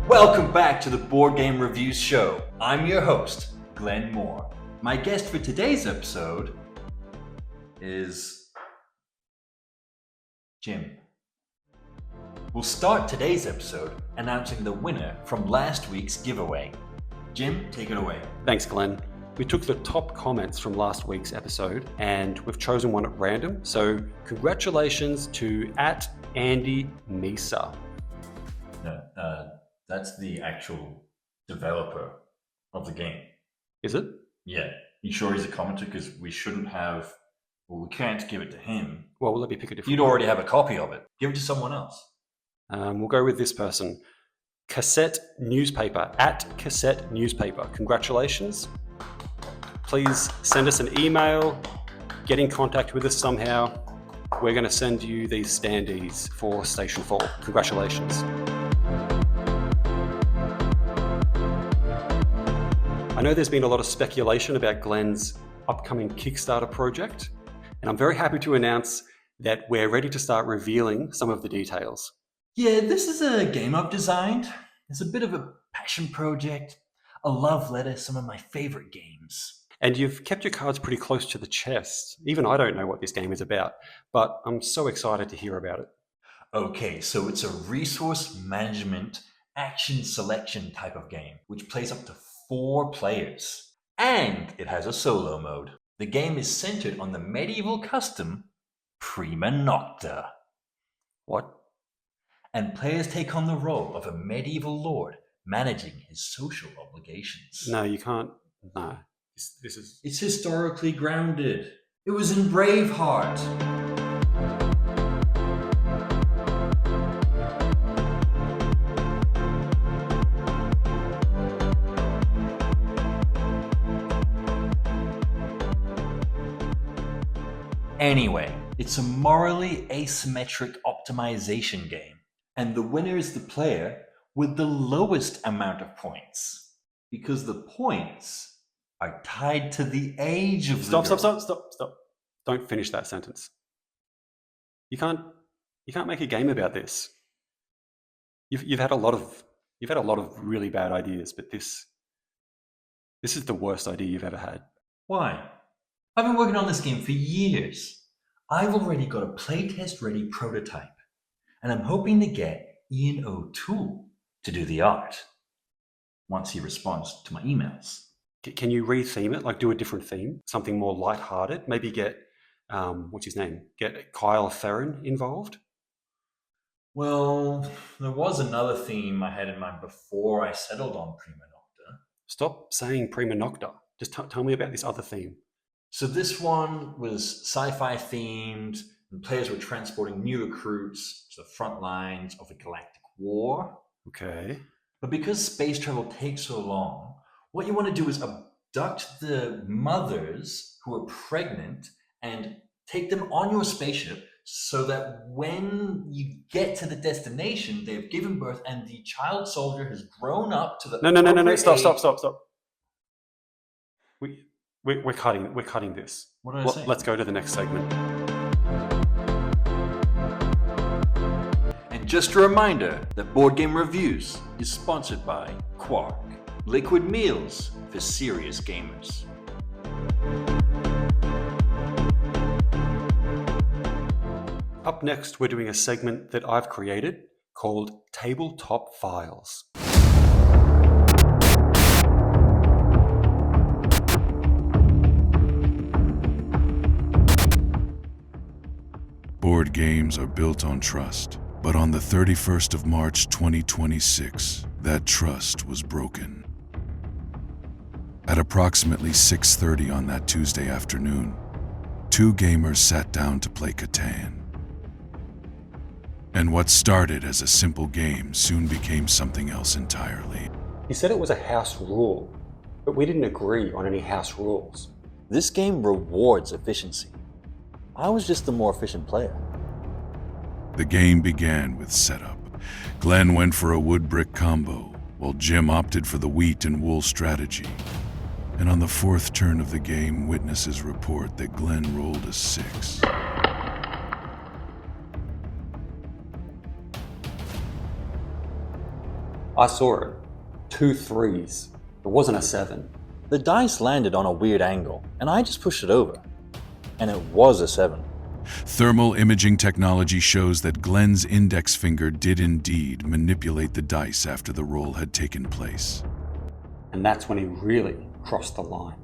Welcome back to the Board Game Reviews Show. I'm your host, Glenn Moore. My guest for today's episode is Jim. We'll start today's episode announcing the winner from last week's giveaway. Jim, take it away. Thanks, Glenn. We took the top comments from last week's episode and we've chosen one at random. So congratulations to @AndyMesa. That's the actual developer of the game. Is it? Yeah. You sure he's a commenter? Because we can't give it to him. Well, let me pick a different You'd already have a copy of it. Give it to someone else. We'll go with this person. Cassette Newspaper, @Cassette Newspaper. Congratulations. Please send us an email, get in contact with us somehow. We're going to send you these standees for Station 4. Congratulations. I know there's been a lot of speculation about Glenn's upcoming Kickstarter project, and I'm very happy to announce that we're ready to start revealing some of the details. Yeah, this is a game I've designed. It's a bit of a passion project, a love letter, some of my favorite games. And you've kept your cards pretty close to the chest. Even I don't know what this game is about, but I'm so excited to hear about it. Okay, so it's a resource management action selection type of game, which plays up to 4 players. And it has a solo mode. The game is centered on the medieval custom Prima Nocta. What? And players take on the role of a medieval lord managing his social obligations. No, you can't. No. This is... It's historically grounded. It was in Braveheart. Anyway, it's a morally asymmetric optimization game, and the winner is the player with the lowest amount of points, because the points are tied to the age of Stop. Don't finish that sentence. You can't make a game about this. You've had a lot of really bad ideas, but this is the worst idea you've ever had. Why? I've been working on this game for years. I've already got a playtest ready prototype, and I'm hoping to get Ian O'Toole to do the art once he responds to my emails. Can you retheme it? Like do a different theme, something more lighthearted? Maybe get what's his name? Get Kyle Theron involved. Well, there was another theme I had in mind before I settled on Prima Nocta. Stop saying Prima Nocta. Just tell me about this other theme. So this one was sci-fi themed, and players were transporting new recruits to the front lines of a galactic war. Okay. But because space travel takes so long, what you want to do is abduct the mothers who are pregnant and take them on your spaceship so that when you get to the destination, they've given birth and the child soldier has grown up to the... No. Stop. We're cutting this. What did I say? Let's go to the next segment. And just a reminder that Board Game Reviews is sponsored by Quark, liquid meals for serious gamers. Up next, we're doing a segment that I've created called Tabletop Files. Board games are built on trust, but on the 31st of March 2026, that trust was broken. At approximately 6:30 on that Tuesday afternoon, 2 gamers sat down to play Catan. And what started as a simple game soon became something else entirely. He said it was a house rule, but we didn't agree on any house rules. This game rewards efficiency. I was just the more efficient player. The game began with setup. Glenn went for a wood-brick combo, while Jim opted for the wheat and wool strategy. And on the 4th turn of the game, witnesses report that Glenn rolled a 6. I saw it. 2 3s. It wasn't a 7. The dice landed on a weird angle, and I just pushed it over. And it was a 7. Thermal imaging technology shows that Glenn's index finger did indeed manipulate the dice after the roll had taken place. And that's when he really crossed the line.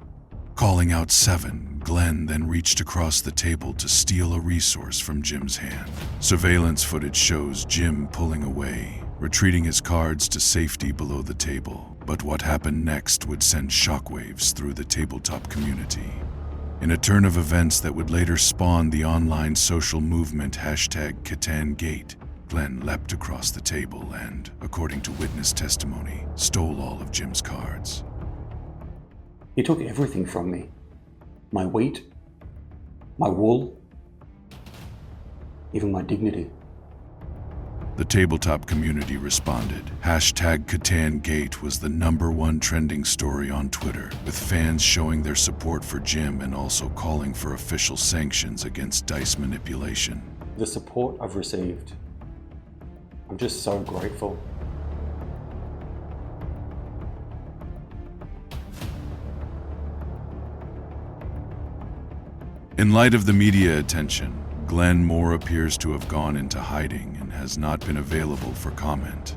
Calling out 7, Glenn then reached across the table to steal a resource from Jim's hand. Surveillance footage shows Jim pulling away, retreating his cards to safety below the table. But what happened next would send shockwaves through the tabletop community. In a turn of events that would later spawn the online social movement #CatanGate, Glenn leapt across the table and, according to witness testimony, stole all of Jim's cards. He took everything from me. My wheat, my wool, even my dignity. The tabletop community responded. #CatanGate was the #1 trending story on Twitter, with fans showing their support for Jim and also calling for official sanctions against dice manipulation. The support I've received, I'm just so grateful. In light of the media attention, Glenn Moore appears to have gone into hiding and has not been available for comment.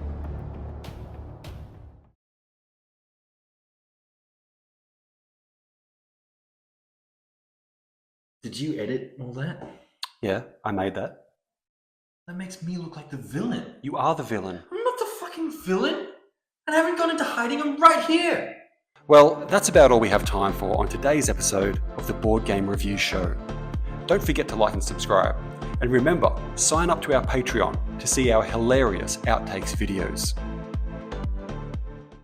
Did you edit all that? Yeah, I made that. That makes me look like the villain. You are the villain. I'm not the fucking villain. And I haven't gone into hiding. I'm right here. Well, that's about all we have time for on today's episode of the Board Game Review Show. Don't forget to like and subscribe. And remember, sign up to our Patreon to see our hilarious outtakes videos.